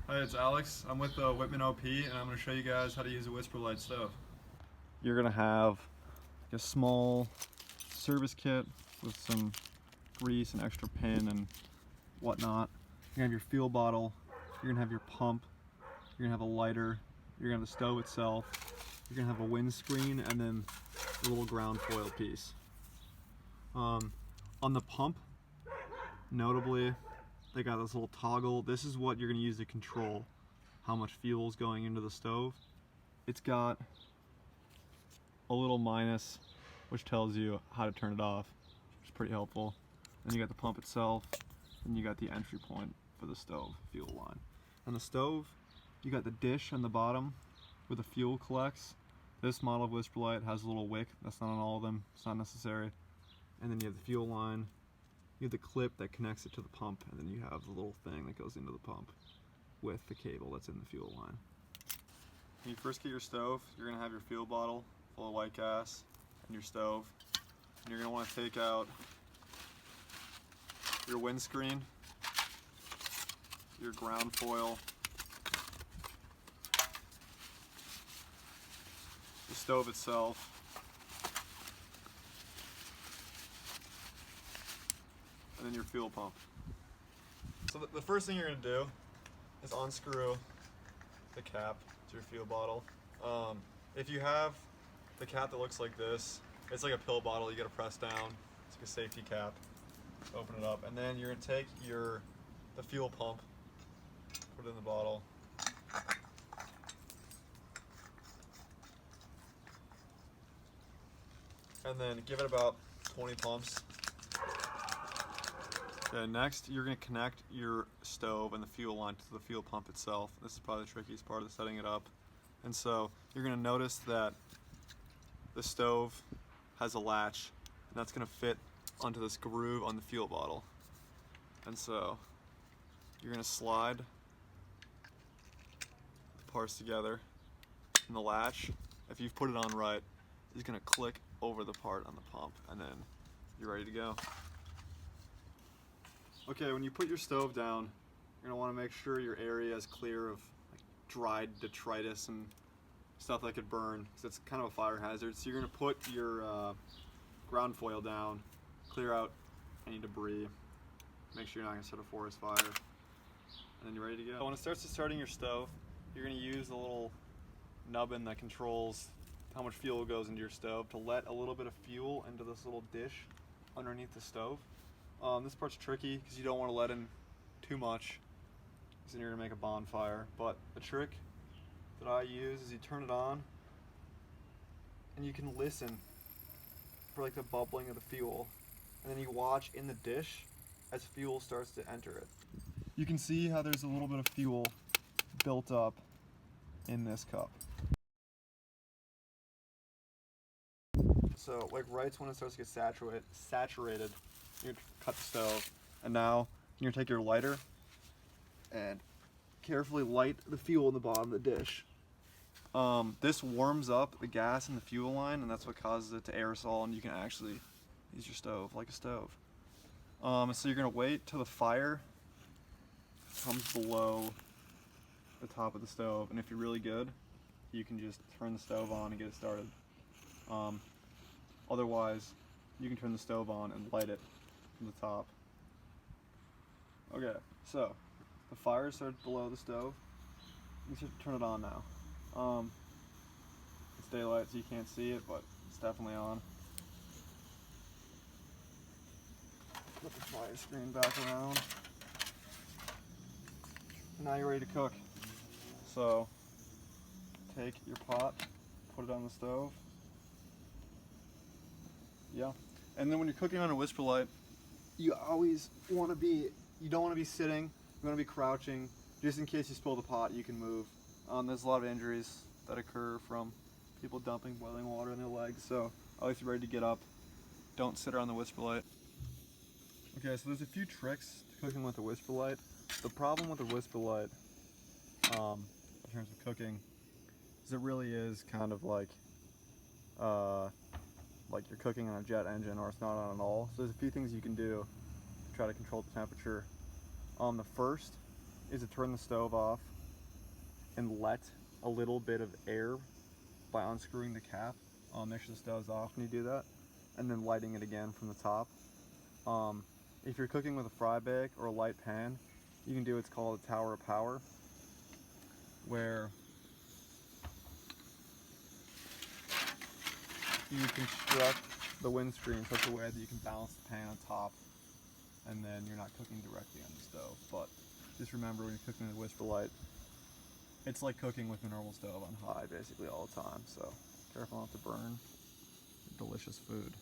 Hi, it's Alex. I'm with Whitman OP, and I'm going to show you guys how to use a WhisperLite stove. You're going to have like a small service kit with some grease and extra pin and whatnot. You're going to have your fuel bottle, you're going to have your pump, you're going to have a lighter, you're going to have the stove itself, you're going to have a windscreen, and then a little ground foil piece. On the pump, notably, they got this little toggle. This is what you're going to use to control how much fuel is going into the stove. It's got a little minus which tells you how to turn it off, which is pretty helpful. Then you got the pump itself, and you got the entry point for the stove fuel line. On the stove, you got the dish on the bottom where the fuel collects. This model of WhisperLite has a little wick. That's not on all of them. It's not necessary. And then you have the fuel line. You have the clip that connects it to the pump, and then you have the little thing that goes into the pump with the cable that's in the fuel line. When you first get your stove, you're going to have your fuel bottle full of white gas and your stove. And you're going to want to take out your windscreen, your ground foil, the stove itself, and then your fuel pump. So the first thing you're going to do is unscrew the cap to your fuel bottle. If you have the cap that looks like this, it's like a pill bottle. You got to press down. It's like a safety cap. Open it up, and then you're going to take the fuel pump, put it in the bottle, and then give it about 20 pumps. Okay, next you're going to connect your stove and the fuel line to the fuel pump itself. This is probably the trickiest part of setting it up. And so you're going to notice that the stove has a latch, and that's going to fit onto this groove on the fuel bottle. And so you're going to slide the parts together, and the latch, if you've put it on right, is going to click over the part on the pump, and then you're ready to go. Okay, when you put your stove down, you're going to want to make sure your area is clear of like dried detritus and stuff that could burn, because it's kind of a fire hazard. So you're going to put your ground foil down, clear out any debris, make sure you're not going to start a forest fire, and then you're ready to go. When it starts to starting your stove, you're going to use the little nubbin that controls how much fuel goes into your stove to let a little bit of fuel into this little dish underneath the stove. This part's tricky because you don't want to let in too much, because then you're going to make a bonfire. But the trick that I use is you turn it on, and you can listen for like the bubbling of the fuel, and then you watch in the dish as fuel starts to enter it. You can see how there's a little bit of fuel built up in this cup. So like right when it starts to get saturated, you cut the stove, and now you're gonna take your lighter and carefully light the fuel in the bottom of the dish. This warms up the gas in the fuel line, and that's what causes it to aerosol, and you can actually use your stove like a stove. So you're gonna wait till the fire comes below the top of the stove, and if you're really good, you can just turn the stove on and get it started. Otherwise, you can turn the stove on and light it from the top. Okay, so the fire started below the stove. You should turn it on now. It's daylight, so you can't see it, but it's definitely on. Put the fire screen back around. And now you're ready to cook. So take your pot, put it on the stove. Yeah. And then when you're cooking on a WhisperLite, you always want to be, you don't want to be sitting, you want to be crouching. Just in case you spill the pot, you can move. There's a lot of injuries that occur from people dumping boiling water in their legs, so always be ready to get up. Don't sit around the WhisperLite. Okay, so there's a few tricks to cooking with a WhisperLite. The problem with a WhisperLite, in terms of cooking, is it really is kind of like you're cooking on a jet engine, or it's not on at all. So there's a few things you can do to try to control the temperature. The first is to turn the stove off and let a little bit of air by unscrewing the cap. Make sure the stove's off when you do that, and then lighting it again from the top. If you're cooking with a fry bake or a light pan, you can do what's called a tower of power, where you construct the windscreen such a way that you can balance the pan on top, and then you're not cooking directly on the stove. But just remember, when you're cooking with WhisperLite, it's like cooking with a normal stove on high basically all the time, so careful not to burn delicious food.